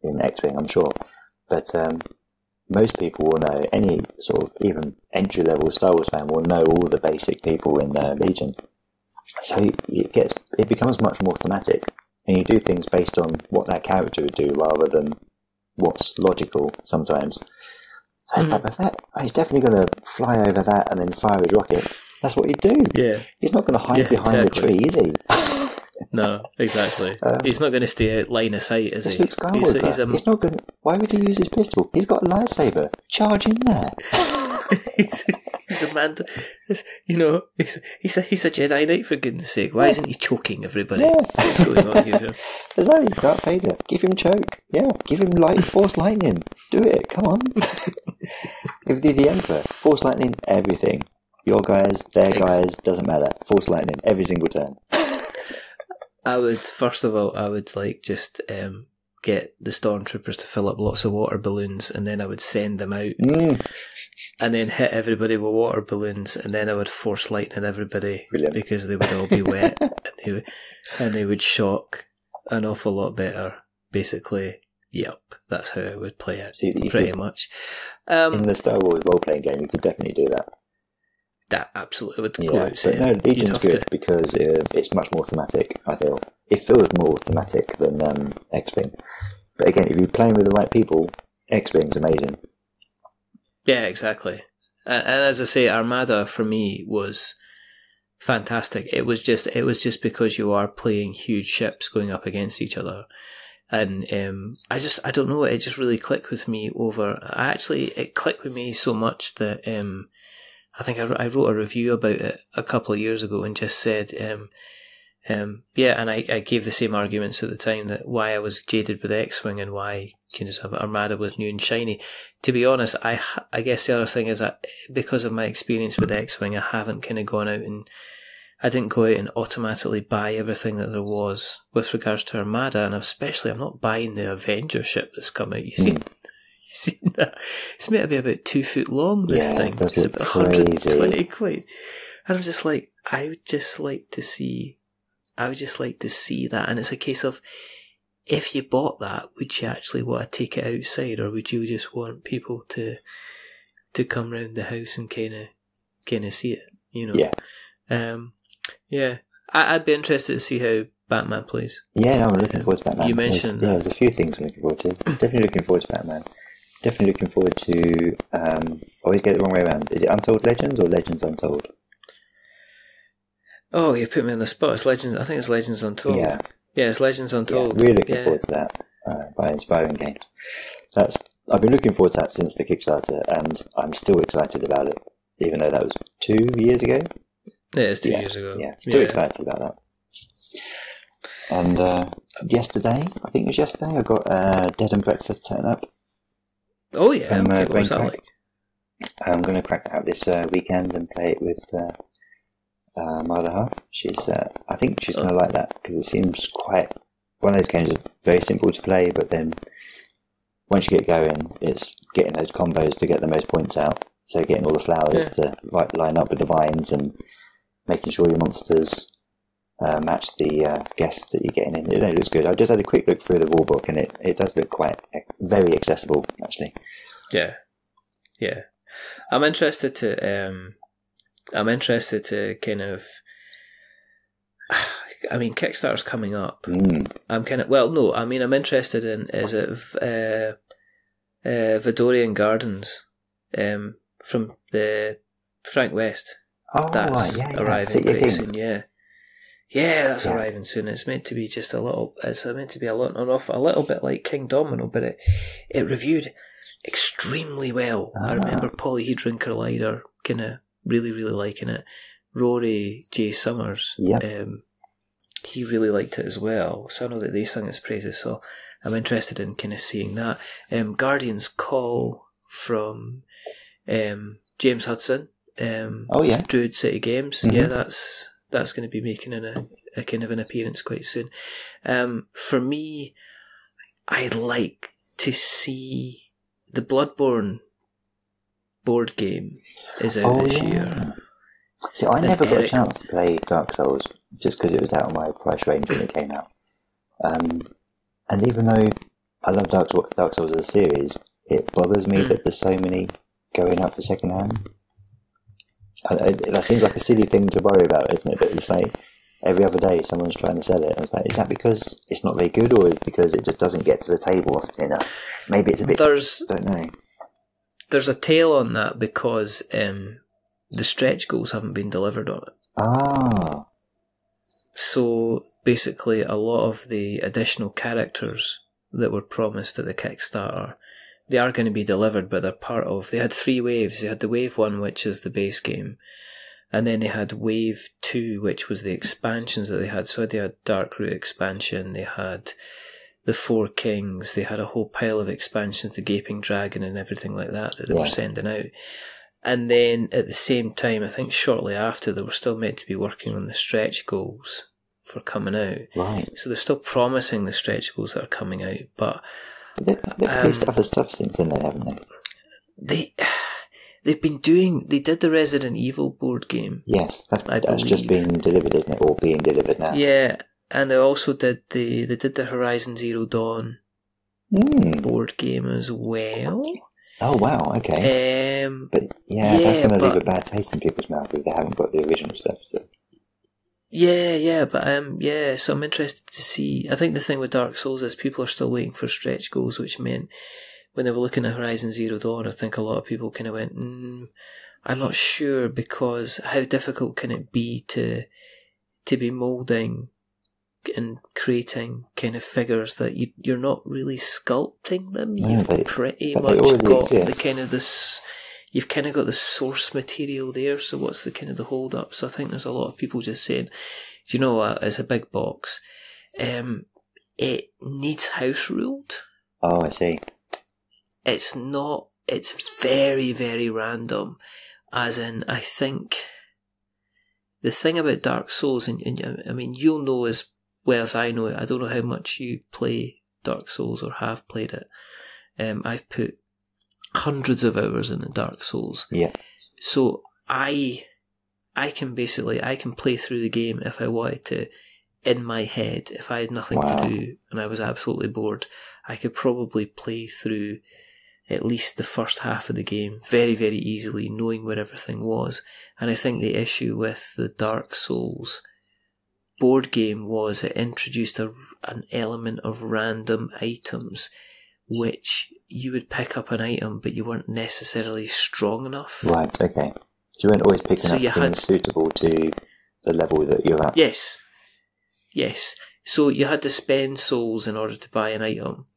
in X-Wing, I'm sure. But most people will know, any sort of even entry-level Star Wars fan will know all the basic people in Legion. So it becomes much more thematic, and you do things based on what that character would do rather than what's logical sometimes. He's definitely going to fly over that and then fire his rockets. That's what he'd do. Yeah. He's not going to hide behind a tree, is he? No, exactly. He's not going to stay out line of sight, is he? Luke Skywalker. He's not going. Why would he use his pistol? He's got a lightsaber. Charge in there. he's a man. He's a Jedi Knight, for goodness sake. Why isn't he choking everybody? Yeah. What's going on here? Exactly. Darth Vader. Give him choke. Yeah. Give him force lightning. Do it. Come on. If you do the Emperor, force lightning, everything. Your guys, their guys, doesn't matter. Force lightning every single turn. I would like just get the stormtroopers to fill up lots of water balloons, and then I would send them out, and then hit everybody with water balloons, and then I would force lightning everybody. Brilliant. Because they would all be wet, and they would shock an awful lot better. Basically, yep, that's how I would play it. Pretty much. In the Star Wars role-playing game, you could definitely do that. That absolutely would go out. But no, Legion's good because it's much more thematic, I feel. It feels more thematic than X-Wing. But again, if you're playing with the right people, X-Wing's amazing. Yeah, exactly. And as I say, Armada for me was fantastic. It was just because you are playing huge ships going up against each other. And I don't know, it just really clicked with me it clicked with me so much that I think I wrote a review about it a couple of years ago and just said, and I gave the same arguments at the time, that why I was jaded with X-Wing and why Armada was new and shiny. To be honest, I guess the other thing is that because of my experience with X-Wing, I haven't kind of gone out and I didn't go out and automatically buy everything that there was with regards to Armada, and especially I'm not buying the Avenger ship that's come out. You seen that? It's meant to be about 2 foot long, this thing. It's about 120 quid. And I'm just like, I would just like to see that. And it's a case of, if you bought that, would you actually want to take it outside, or would you just want people to come round the house and kind of see it? You know? Yeah. I'd be interested to see how Batman plays. Yeah, no, I'm looking forward to Batman. You mentioned there's a few things I'm looking forward to. Definitely looking forward to Batman. Definitely looking forward to. Always get it the wrong way around. Is it Untold Legends or Legends Untold? Oh, you put me on the spot. It's Legends. I think it's Legends Untold. Yeah, it's Legends Untold. Yeah, really looking forward to that. By Inspiring Games. I've been looking forward to that since the Kickstarter, and I'm still excited about it, even though that was 2 years ago. Yeah, it's 2 years ago. Yeah, still excited about that. And yesterday, I got Dead and Breakfast turn up. Oh yeah, what was that like? I'm going to crack that out this weekend and play it with my other half. I think she's going to like that, because it seems quite one of those games that's very simple to play, but then once you get going, it's getting those combos to get the most points out. So getting all the flowers to line up with the vines and making sure your monsters match the guests that you're getting in. It looks good. I just had a quick look through the rule book, and it does look very accessible, actually. Yeah. I'm interested to kind of. I mean, Kickstarter's coming up. I'm interested in, is it Vidorian Gardens from the Frank West. Oh, That's right, yeah. arriving City of pretty Kings. soon, yeah. Yeah, that's arriving soon. It's meant to be just a little. It's meant to be a little bit like King Domino, but it reviewed extremely well. I remember Polyhedron Collider kind of really, really liking it. Rory J. Summers, he really liked it as well. So I know that they sung its praises. So I'm interested in kind of seeing that. Guardian's Call from James Hudson. Druid City Games. Mm-hmm. Yeah, that's going to be making a kind of an appearance quite soon. For me, I'd like to see the Bloodborne board game is out this year. See, I never got a chance to play Dark Souls just because it was out of my price range when it came out. And even though I love Dark Souls as a series, it bothers me that there's so many going up for second hand. That seems like a silly thing to worry about, isn't it? But it's like every other day someone's trying to sell it. And it's like, is that because it's not very good, or is it because it just doesn't get to the table often enough? Maybe it's a bit. Don't know. There's a tail on that because the stretch goals haven't been delivered on it. So basically, a lot of the additional characters that were promised at the Kickstarter, they are going to be delivered, but they're part of... They had 3 waves. They had the Wave 1, which is the base game, and then they had Wave 2, which was the expansions that they had. So they had Darkroot expansion, they had the 4 Kings, they had a whole pile of expansions, the Gaping Dragon and everything like that they were sending out. And then at the same time, I think shortly after, they were still meant to be working on the stretch goals for coming out. Right. So they're still promising the stretch goals that are coming out, but... They've released other stuff since then, haven't they? They've been doing... They did the Resident Evil board game. Yes, that's just been delivered, isn't it? Or being delivered now. Yeah, and they also did the Horizon Zero Dawn board game as well. Oh wow, okay. But that's going to leave a bad taste in people's mouth if they haven't got the original stuff. So. So I'm interested to see. I think the thing with Dark Souls is people are still waiting for stretch goals, which meant when they were looking at Horizon Zero Dawn, I think a lot of people kind of went, I'm not sure, because how difficult can it be to be moulding and creating kind of figures that you're not really sculpting them. You've pretty much got the kind of this. You've kind of got the source material there. So what's the kind of the hold up? So I think there's a lot of people just saying, do you know what? It's a big box. It needs house ruled. Oh, I see. It's not. It's very, very random. As in, I think the thing about Dark Souls, and I mean, you'll know as well as I know it. I don't know how much you play Dark Souls or have played it. I've put hundreds of hours into Dark Souls. Yeah. So I can play through the game if I wanted to, in my head. If I had nothing to do and I was absolutely bored, I could probably play through at least the first half of the game very, very easily, knowing where everything was. And I think the issue with the Dark Souls board game was it introduced an element of random items, which you would pick up an item, but you weren't necessarily strong enough. Right, okay. So you weren't always picking up things suitable to the level that you're at. Yes. So you had to spend souls in order to buy an item,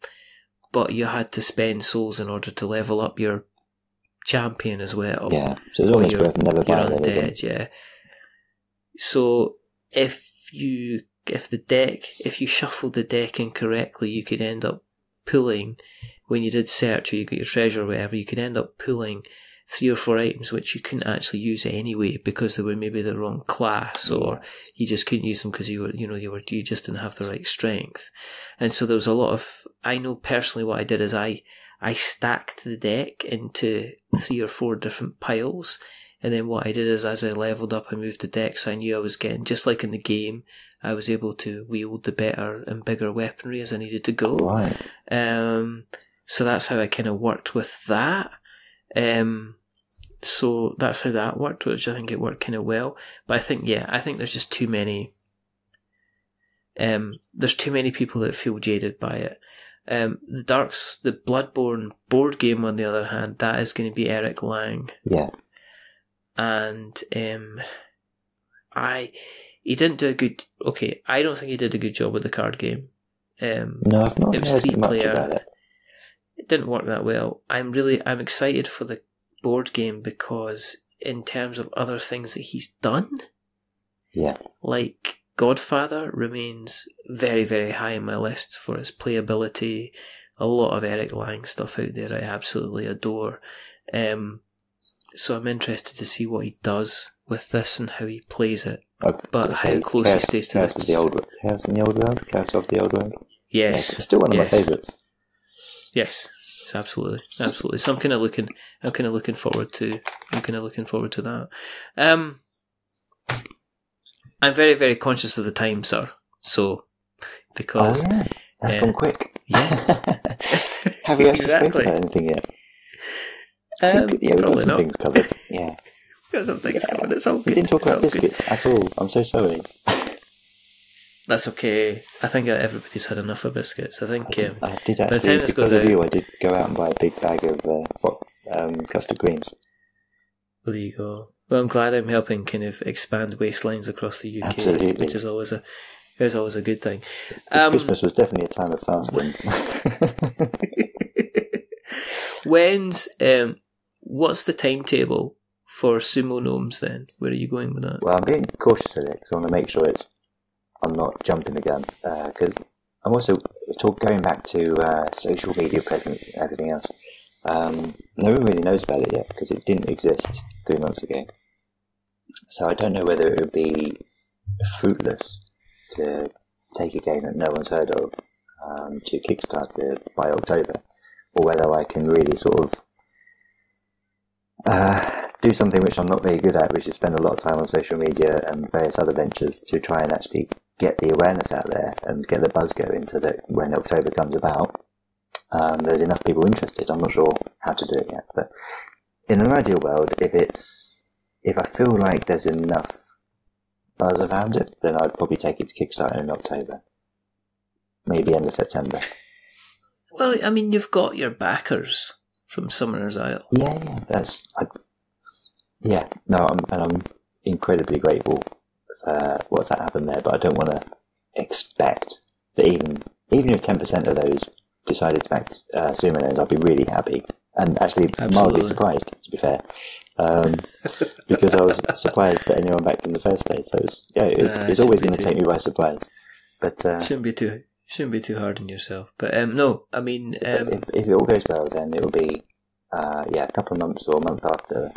but you had to spend souls in order to level up your champion as well. Yeah, so it's almost worth never buying it again. Yeah. So if you shuffled the deck incorrectly, you could end up pulling, when you did search or you got your treasure or whatever, you could end up pulling 3 or 4 items which you couldn't actually use anyway because they were maybe the wrong class, or you just couldn't use them because you just didn't have the right strength. And so there was a lot of, I know personally what I did is I stacked the deck into 3 or 4 different piles. And then what I did is, as I leveled up, I moved the deck, so I knew I was getting, just like in the game, I was able to wield the better and bigger weaponry as I needed to go. Right. So that's how I kind of worked with that. So that's how that worked, which I think it worked kind of well. But I think there's just too many. There's too many people that feel jaded by it. The Bloodborne board game, on the other hand, that is going to be Eric Lang. Yeah. and he didn't do a good. Okay, I don't think he did a good job with the card game. No, I've not it was heard 3 much player. about it. It didn't work that well. I'm excited for the board game because in terms of other things that he's done, like Godfather remains very, very high on my list for its playability. A lot of Eric Lang stuff out there I absolutely adore. So I'm interested to see what he does with this and how he plays it. But how close he stays to Chaos in the Old World. Chaos of the Old World. Yes, it's still one of my favourites. Yes, it's absolutely. So I'm kind of looking forward to that. I'm very, very conscious of the time, sir. So because that's gone quick. Yeah. Have you actually spoken about anything yet? We've got some things covered. Yeah. We've got some things covered. It's all good. We didn't talk about biscuits at all. I'm so sorry. That's okay. I think everybody's had enough of biscuits. I think I did actually, by the time this goes out, I did go out and buy a big bag of custard creams. Well, there you go. Well, I'm glad I'm helping kind of expand waistlines across the UK, Absolutely. which is always a good thing. Christmas was definitely a time of fasting. What's the timetable for Sumo Gnomes then? Where are you going with that? Well, I'm being cautious with it because I want to make sure I'm not jumping the gun. Because I'm also going back to social media presence and everything else. No one really knows about it yet because it didn't exist 3 months ago. So I don't know whether it would be fruitless to take a game that no one's heard of to Kickstarter by October, or whether I can really sort of do something which I'm not very good at, which is spend a lot of time on social media and various other ventures to try and actually get the awareness out there and get the buzz going so that when October comes about, there's enough people interested. I'm not sure how to do it yet, but in an ideal world, if I feel like there's enough buzz around it, then I'd probably take it to Kickstarter in October, maybe end of September. Well, I mean, you've got your backers from Summoner's Isle. Yeah, I'm incredibly grateful for what's happened there, but I don't want to expect that even if 10% of those decided to back Sumo Gnomes, I'd be really happy and actually mildly surprised, to be fair, because I was surprised that anyone backed in the first place. So it's always going to take me by surprise. But shouldn't be too hard on yourself. But no, I mean, if it all goes well, then it will be a couple of months or a month after.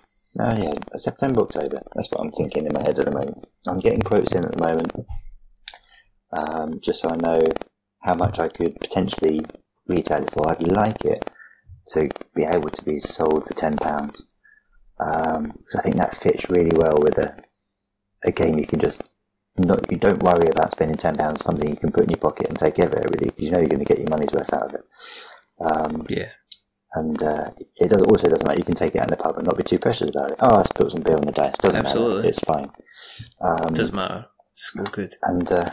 September, October. That's what I'm thinking in my head at the moment. I'm getting quotes in at the moment, just so I know how much I could potentially retail it for. I'd like it to be able to be sold for £10, because I think that fits really well with a game you can you don't worry about spending £10, something you can put in your pocket and take everywhere, really, because you know you're going to get your money's worth out of it. And it doesn't matter. You can take it out in the pub and not be too precious about it. Oh, I spilled some beer on the dice. Doesn't matter. It's fine. It doesn't matter. It's all good. And I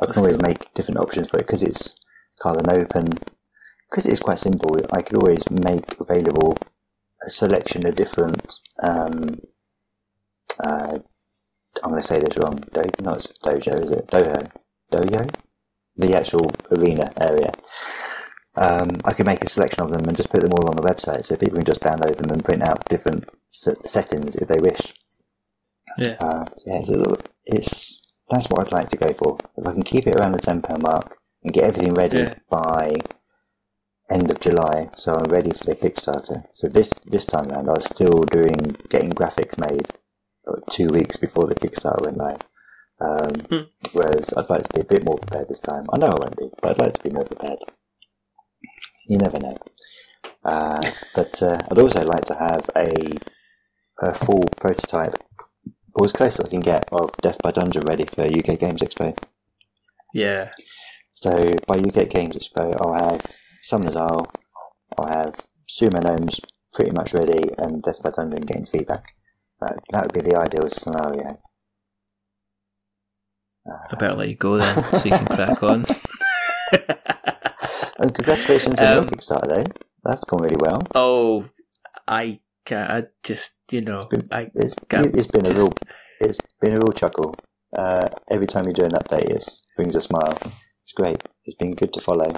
can always make different options for it because it's kind of an open. Because it's quite simple. I could always make available a selection of different. I'm going to say this wrong. Not dojo, is it? Dojo. The actual arena area. I could make a selection of them and just put them all on the website, so people can just download them and print out different settings if they wish. That's what I'd like to go for. If I can keep it around the £10 mark and get everything ready by end of July, so I'm ready for the Kickstarter. So this time around, I was still getting graphics made 2 weeks before the Kickstarter went live. Whereas I'd like to be a bit more prepared this time. I know I won't be, but I'd like to be more prepared. You never know. But I'd also like to have a full prototype, or as close as I can get, of Death by Dungeon ready for UK Games Expo. Yeah. So by UK Games Expo, I'll have Summoner's Isle, I'll have Sumo Gnomes pretty much ready, and Death by Dungeon getting feedback. That would be the ideal scenario. I better let you go then, so you can crack on. And congratulations on your Kickstarter, though. That's gone really well. Oh, I I just, it's been a real chuckle. Every time you do an update, it brings a smile. It's great. It's been good to follow.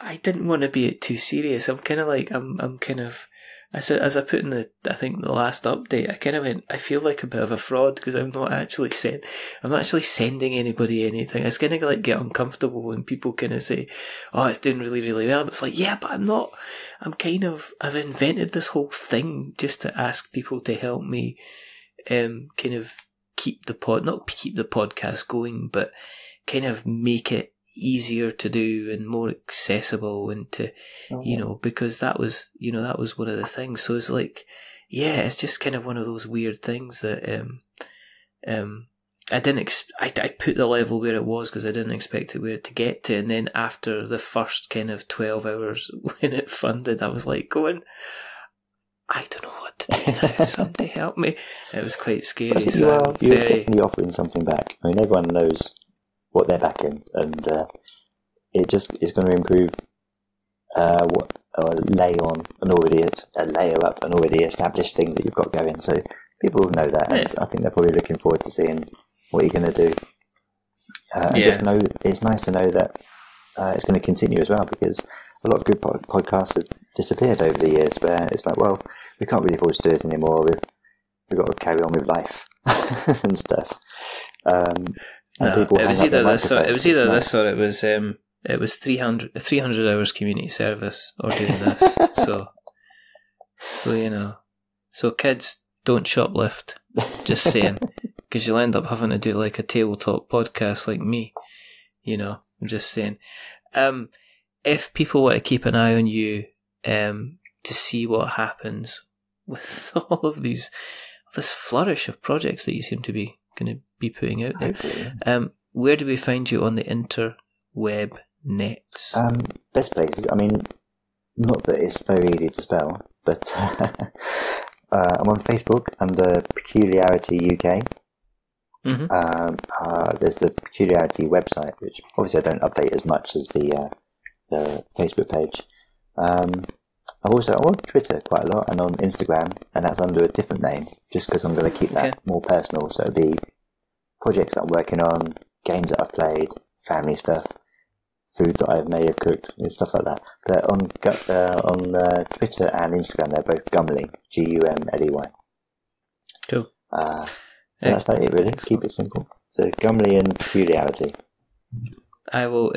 I didn't want to be too serious. I'm kind of like, I'm kind of, as I put in the last update, I kind of went, I feel like a bit of a fraud because I'm not actually sending anybody anything. It's kind of like get uncomfortable when people kind of say, oh, it's doing really, really well. And it's like, yeah, but I'm not. I've invented this whole thing just to ask people to help me, kind of not keep the podcast going, but kind of make it easier to do and more accessible, and to, because that was one of the things. So it's like, yeah, it's just kind of one of those weird things that I didn't I put the level where it was because I didn't expect it where it to get to, and then after the first kind of 12 hours when it funded, I was like going, I don't know what to do now. Somebody help me. It was quite scary. You're definitely offering something back. I mean, everyone knows what they're backing, and it just is going to improve layer up an already established thing that you've got going. So people will know that, and I think they're probably looking forward to seeing what you're going to do. Just know it's nice to know that it's going to continue as well, because a lot of good podcasts have disappeared over the years, where it's like, well, we can't really afford to do it anymore. We've got to carry on with life and stuff. It was either this or it was 300 hours community service or doing this. So kids, don't shoplift. Just saying, because you'll end up having to do like a tabletop podcast like me. I'm just saying. If people want to keep an eye on you, to see what happens with all of this flourish of projects that you seem to be going to be putting out there, where do we find you on the interweb nets? Best places. I mean, not that it's very easy to spell, but I'm on Facebook under Peculiarity UK. Mm-hmm. There's the Peculiarity website, which obviously I don't update as much as the Facebook page. I'm on Twitter quite a lot, and on Instagram, and that's under a different name, just because I'm going to keep that more personal. So it'll be projects that I'm working on, games that I've played, family stuff, food that I may have cooked, and stuff like that. But on Twitter and Instagram, they're both Gumley, Gumley. Cool. So that's about it, really. Keep it simple. So Gumley and Peculiarity. I will.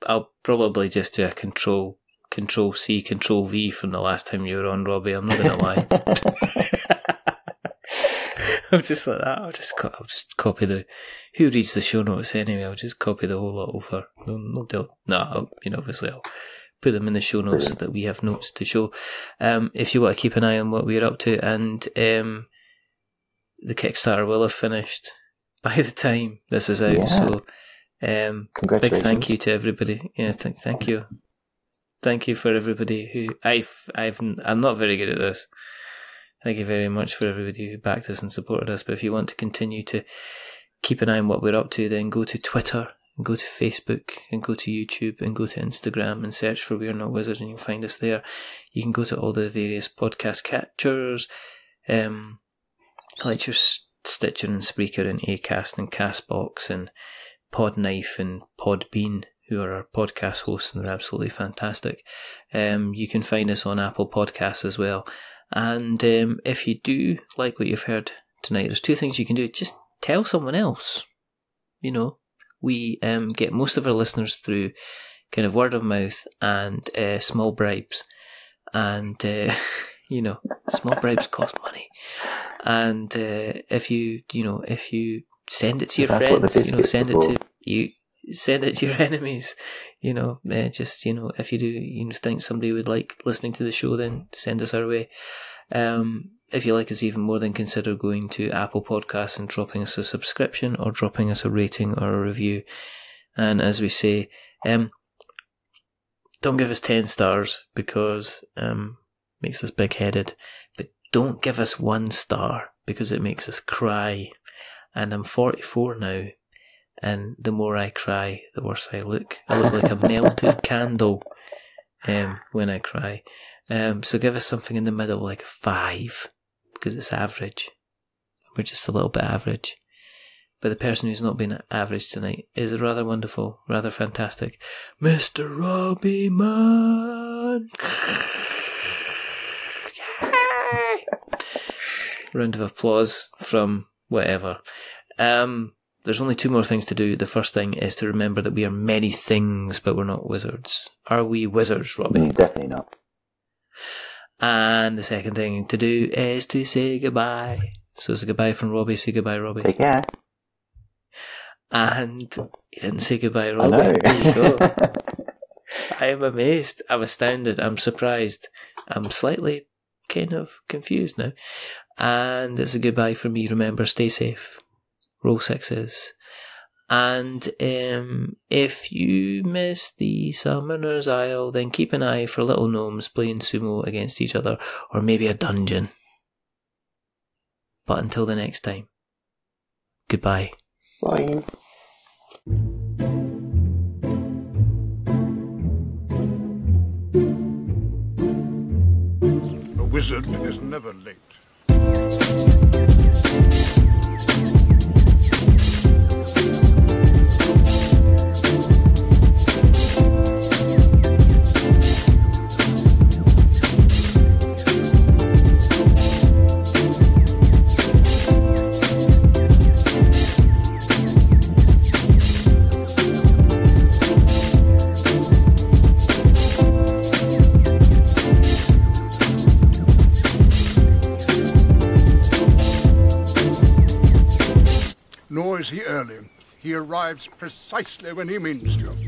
I'll probably just do a Control C, Control V from the last time you were on, Robbie. I'm not going to lie. I'm just like that. I'll just copy the. Who reads the show notes anyway? I'll just copy the whole lot over. Obviously I'll put them in the show notes so that we have notes to show. If you want to keep an eye on what we're up to, and the Kickstarter will have finished by the time this is out. Yeah. So, big thank you to everybody. Yeah, thank you. Thank you for everybody who I'm not very good at this. Thank you very much for everybody who backed us and supported us. But if you want to continue to keep an eye on what we're up to, then go to Twitter, and go to Facebook, and go to YouTube, and go to Instagram, and search for We're Not Wizards, and you'll find us there. You can go to all the various podcast catchers, like your Stitcher and Spreaker and Acast and Castbox and Podknife and Podbean, who are our podcast hosts, and they're absolutely fantastic. You can find us on Apple Podcasts as well. And if you do like what you've heard tonight, there's two things you can do. Just tell someone else. We get most of our listeners through kind of word of mouth and small bribes. And, small bribes cost money. And if you send it to your friends, send it to your enemies. If you do, think somebody would like listening to the show, then send us our way. If you like us even more, then consider going to Apple Podcasts and dropping us a subscription, or dropping us a rating or a review. And as we say, don't give us 10 stars because makes us big-headed, but don't give us 1 star because it makes us cry. And I'm 44 now, and the more I cry, the worse I look. I look like a melted candle when I cry. So give us something in the middle, like a 5, because it's average. We're just a little bit average. But the person who's not been average tonight is rather wonderful, rather fantastic. Mr. Robbie Munn! Yay! Round of applause from whatever. There's only 2 more things to do. The first thing is to remember that we are many things, but we're not wizards. Are we wizards, Robbie? Definitely not. And the second thing to do is to say goodbye. So it's a goodbye from Robbie. Say goodbye, Robbie. Take care. And he didn't say goodbye, Robbie. I know. There you go. I am amazed. I'm astounded. I'm surprised. I'm slightly kind of confused now. And it's a goodbye from me. Remember, stay safe. Roll 6s. And if you miss the Summoner's Isle, then keep an eye for little gnomes playing sumo against each other, or maybe a dungeon. But until the next time, goodbye. Bye. A wizard is never late. Nor is he early. He arrives precisely when he means to.